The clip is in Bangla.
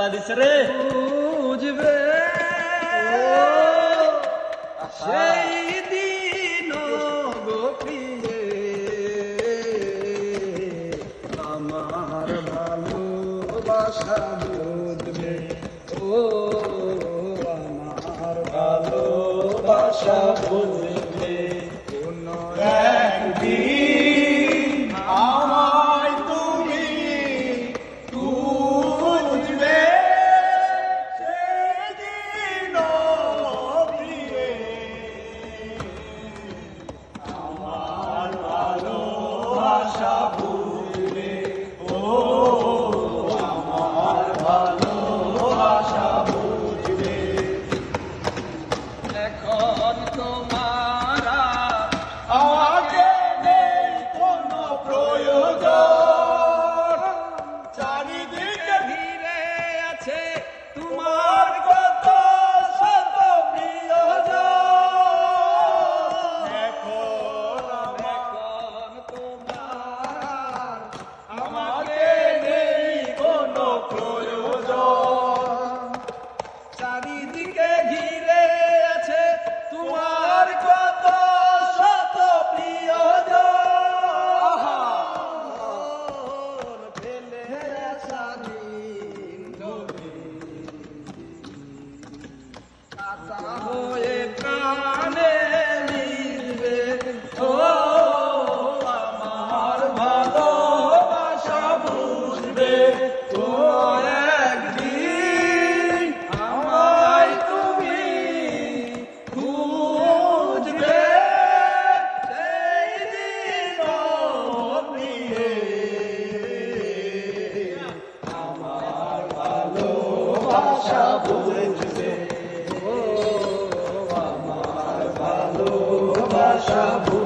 জ্বালা দিছে রে। বুঝবে সেই দিন গো প্রিয়ে আমার ভালোবাসা বুঝবে। ও আমার ভালোবাসা বুঝবে। কোন একদিন আমায় তুমি বুঝবে সেদিন প্রিয়ে আমার ভালোবাসা বুঝবে। ও আমার ভালোবাসা বুঝবে। এখন তোমার আমাকে নেই কোনো প্রয়োজন। চারিদিকে ঘিরে আছে তোমার কত শত প্রিয়জন। এখন তোমার আমাকে নেই কোনো প্রয়োজন। চারিদিকে ঘিরে আছে তোমার কত শত প্রিয়জন। ফেলে আসা দিন কাঁচা হয়ে প্রাণে মিলবে। ও আমার ভালোবাসা বুঝবে। ও একদিন আমায় তুমি বুঝবে সেই দিন প্রিয়ে আমার ভালোবাসা বুঝবে। ও আমার ভালোবাসা বুঝবে।